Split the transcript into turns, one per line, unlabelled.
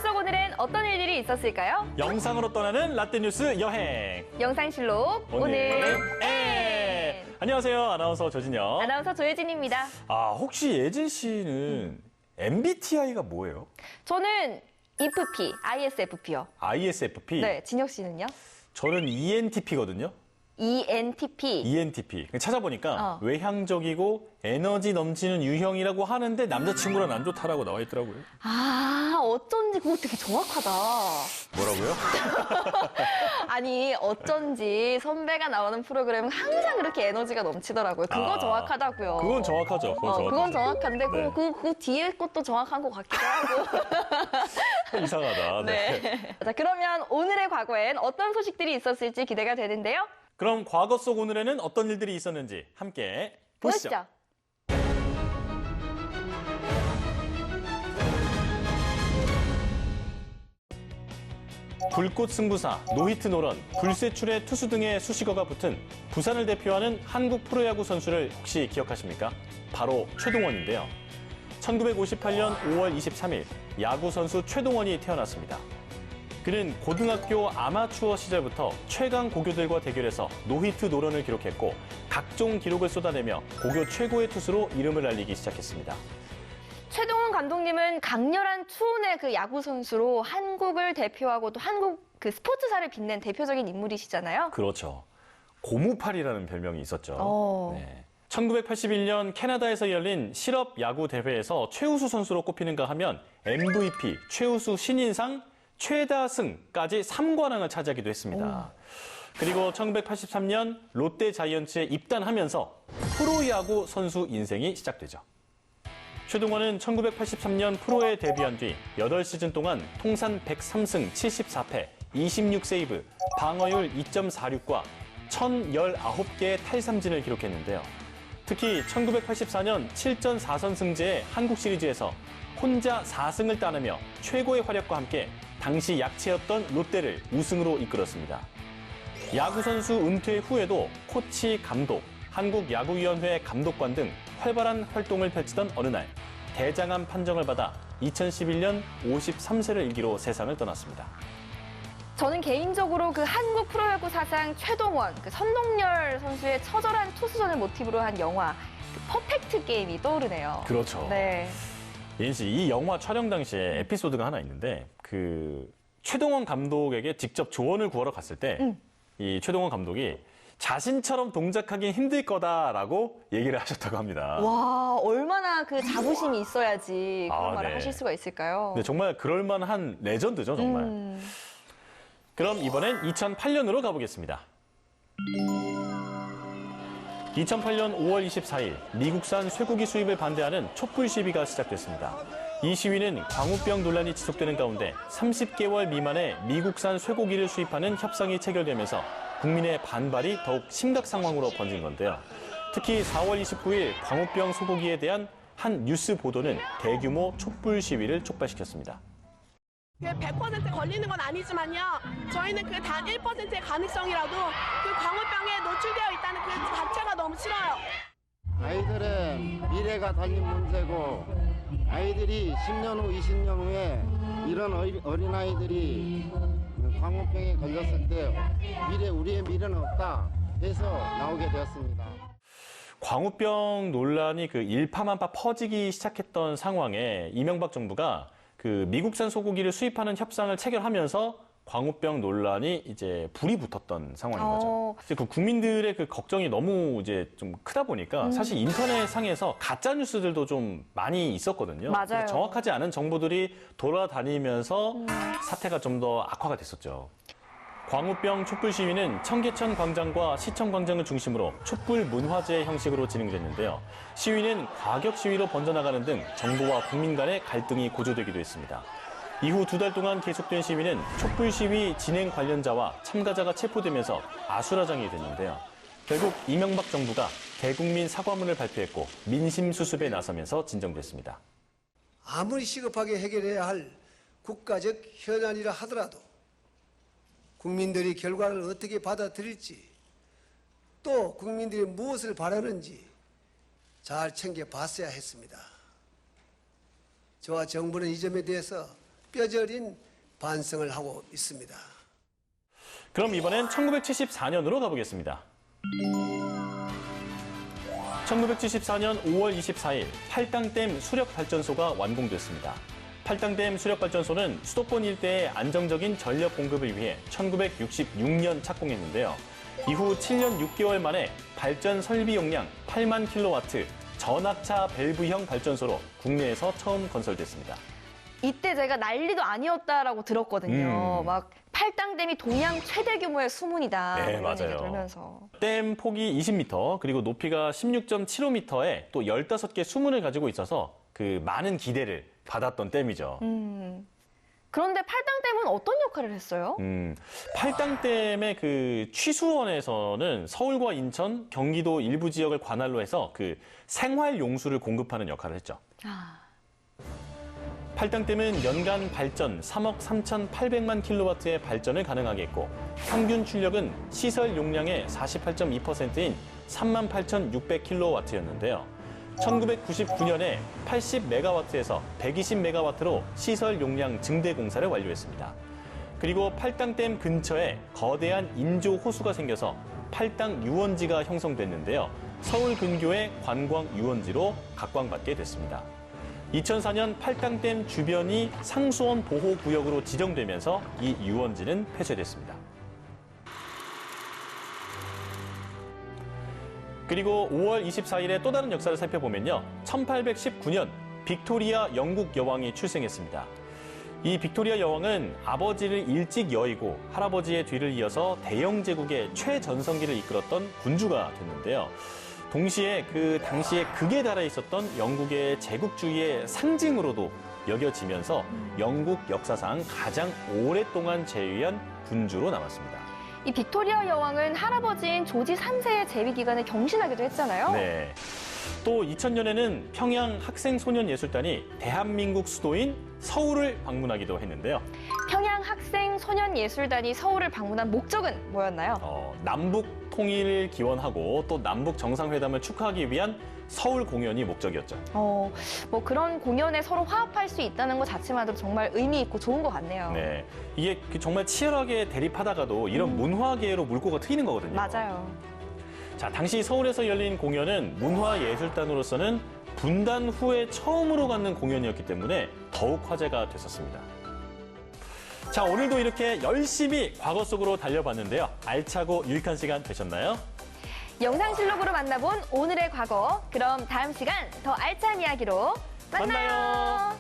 속 오늘은 어떤 일들이 있었을까요?
영상으로 떠나는 라떼뉴스 여행.
영상실록 오늘 N.
안녕하세요. 아나운서 조진영.
아나운서 조혜진입니다.
혹시 예진 씨는 MBTI가 뭐예요?
저는 EFP, ISFP요.
ISFP?
네, 진혁 씨는요?
저는 ENTP거든요.
ENTP.
ENTP. 찾아보니까 외향적이고 에너지 넘치는 유형이라고 하는데 남자친구랑 안 좋다라고 나와 있더라고요.
어쩐지 그거 되게 정확하다.
뭐라고요?
아니, 어쩐지 선배가 나오는 프로그램은 항상 그렇게 에너지가 넘치더라고요. 그거 정확하다고요.
그건 정확하죠.
그건 정확한데
네.
그 뒤에 것도 정확한 것 같기도 하고.
이상하다.
네. 자, 그러면 오늘의 과거엔 어떤 소식들이 있었을지 기대가 되는데요.
그럼 과거 속 오늘에는 어떤 일들이 있었는지 함께 보시죠. 불꽃 승부사, 노히트 노런, 불세출의 투수 등의 수식어가 붙은 부산을 대표하는 한국 프로야구 선수를 혹시 기억하십니까? 바로 최동원인데요. 1958년 5월 23일 야구 선수 최동원이 태어났습니다. 그는 고등학교 아마추어 시절부터 최강 고교들과 대결해서 노히트 노런을 기록했고 각종 기록을 쏟아내며 고교 최고의 투수로 이름을 알리기 시작했습니다.
최동원 감독님은 강렬한 투혼의 그 야구 선수로 한국을 대표하고 또 한국 그 스포츠사를 빛낸 대표적인 인물이시잖아요.
그렇죠. 고무팔이라는 별명이 있었죠. 네. 1981년 캐나다에서 열린 실업 야구 대회에서 최우수 선수로 꼽히는가 하면 MVP, 최우수 신인상, 최다승까지 3관왕을 차지하기도 했습니다. 그리고 1983년 롯데 자이언츠에 입단하면서 프로야구 선수 인생이 시작되죠. 최동원은 1983년 프로에 데뷔한 뒤 8시즌 동안 통산 103승 74패, 26세이브, 방어율 2.46과 1,019개의 탈삼진을 기록했는데요. 특히 1984년 7전 4선승제의 한국 시리즈에서 혼자 4승을 따내며 최고의 활약과 함께 당시 약체였던 롯데를 우승으로 이끌었습니다. 야구선수 은퇴 후에도 코치, 감독, 한국야구위원회 감독관 등 활발한 활동을 펼치던 어느 날 대장암 판정을 받아 2011년 53세를 일기로 세상을 떠났습니다.
저는 개인적으로 그 한국 프로야구 사상 최동원, 그 선동열 선수의 처절한 투수전을 모티브로 한 영화 그 퍼펙트 게임이 떠오르네요.
그렇죠.
네.
예인 씨, 이 영화 촬영 당시에 에피소드가 하나 있는데 그 최동원 감독에게 직접 조언을 구하러 갔을 때 이 최동원 감독이 자신처럼 동작하기 힘들 거다라고 얘기를 하셨다고 합니다.
와, 얼마나 그 자부심이 있어야지 그런 말을
네.
하실 수가 있을까요?
네, 정말 그럴만한 레전드죠, 정말. 그럼 이번엔 2008년으로 가보겠습니다. 2008년 5월 24일 미국산 쇠고기 수입을 반대하는 촛불 시위가 시작됐습니다. 이 시위는 광우병 논란이 지속되는 가운데 30개월 미만의 미국산 쇠고기를 수입하는 협상이 체결되면서 국민의 반발이 더욱 심각 상황으로 번진 건데요. 특히 4월 29일 광우병 소고기에 대한 한 뉴스 보도는 대규모 촛불 시위를 촉발시켰습니다.
100% 걸리는 건 아니지만요. 저희는 그 단 1%의 가능성이라도 그 광우병에 노출되어 있다는 그 자체가 너무 싫어요.
아이들의 미래가 달린 문제고 아이들이 10년 후, 20년 후에 이런 어린아이들이 광우병에 걸렸을 때 우리의 미래는 없다 해서 나오게 되었습니다.
광우병 논란이 그 일파만파 퍼지기 시작했던 상황에 이명박 정부가 그 미국산 소고기를 수입하는 협상을 체결하면서 광우병 논란이 이제 불이 붙었던 상황인 거죠. 이제 그 국민들의 그 걱정이 너무 이제 좀 크다 보니까 사실 인터넷 상에서 가짜 뉴스들도 좀 많이 있었거든요.
맞아요.
정확하지 않은 정보들이 돌아다니면서 사태가 좀 더 악화가 됐었죠. 광우병 촛불 시위는 청계천 광장과 시청 광장을 중심으로 촛불 문화제 형식으로 진행됐는데요. 시위는 과격 시위로 번져나가는 등 정부와 국민 간의 갈등이 고조되기도 했습니다. 이후 2달 동안 계속된 시위는 촛불 시위 진행 관련자와 참가자가 체포되면서 아수라장이 됐는데요. 결국 이명박 정부가 대국민 사과문을 발표했고 민심 수습에 나서면서 진정됐습니다.
아무리 시급하게 해결해야 할 국가적 현안이라 하더라도 국민들이 결과를 어떻게 받아들일지 또 국민들이 무엇을 바라는지 잘 챙겨봤어야 했습니다. 저와 정부는 이 점에 대해서 뼈저린 반성을 하고 있습니다.
그럼 이번엔 1974년으로 가보겠습니다. 1974년 5월 24일 팔당댐 수력발전소가 완공됐습니다. 팔당댐 수력발전소는 수도권 일대의 안정적인 전력 공급을 위해 1966년 착공했는데요. 이후 7년 6개월 만에 발전 설비 용량 8만 킬로와트 전압차 밸브형 발전소로 국내에서 처음 건설됐습니다.
이때 제가 난리도 아니었다라고 들었거든요. 막 팔당댐이 동양 최대 규모의 수문이다.
네,
이런 얘기
맞아요.
들으면서.
댐 폭이 20m, 그리고 높이가 16.75m에 또 15개 수문을 가지고 있어서 그 많은 기대를 받았던 댐이죠.
그런데 팔당댐은 어떤 역할을 했어요?
팔당댐의 그 취수원에서는 서울과 인천, 경기도 일부 지역을 관할로 해서 그 생활 용수를 공급하는 역할을 했죠. 팔당댐은 연간 발전 3억 3,800만 킬로와트의 발전을 가능하게 했고 평균 출력은 시설 용량의 48.2%인 38,600 킬로와트였는데요. 1999년에 80메가와트에서 120메가와트로 시설 용량 증대 공사를 완료했습니다. 그리고 팔당댐 근처에 거대한 인조 호수가 생겨서 팔당 유원지가 형성됐는데요. 서울 근교의 관광 유원지로 각광받게 됐습니다. 2004년 팔당댐 주변이 상수원 보호구역으로 지정되면서 이 유원지는 폐쇄됐습니다. 그리고 5월 24일에 또 다른 역사를 살펴보면요. 1819년 빅토리아 영국 여왕이 출생했습니다. 이 빅토리아 여왕은 아버지를 일찍 여의고 할아버지의 뒤를 이어서 대영 제국의 최전성기를 이끌었던 군주가 됐는데요. 동시에 그 당시에 극에 달해 있었던 영국의 제국주의의 상징으로도 여겨지면서 영국 역사상 가장 오랫동안 재위한 군주로 남았습니다.
이 빅토리아 여왕은 할아버지인 조지 3세의 재위 기간을 경신하기도 했잖아요.
네. 또 2000년에는 평양 학생소년예술단이 대한민국 수도인 서울을 방문하기도 했는데요.
평양 학생 소년예술단이 서울을 방문한 목적은 뭐였나요?
남북 통일을 기원하고 또 남북 정상회담을 축하하기 위한 서울 공연이 목적이었죠.
뭐 그런 공연에 서로 화합할 수 있다는 것 자체만으로 정말 의미 있고 좋은 것 같네요.
네, 이게 정말 치열하게 대립하다가도 이런 문화계로 물꼬가 트이는 거거든요.
맞아요.
자, 당시 서울에서 열린 공연은 문화예술단으로서는 분단 후에 처음으로 갖는 공연이었기 때문에 더욱 화제가 됐었습니다. 자, 오늘도 이렇게 열심히 과거 속으로 달려봤는데요. 알차고 유익한 시간 되셨나요?
영상실록으로 만나본 오늘의 과거. 그럼 다음 시간 더 알찬 이야기로 만나요.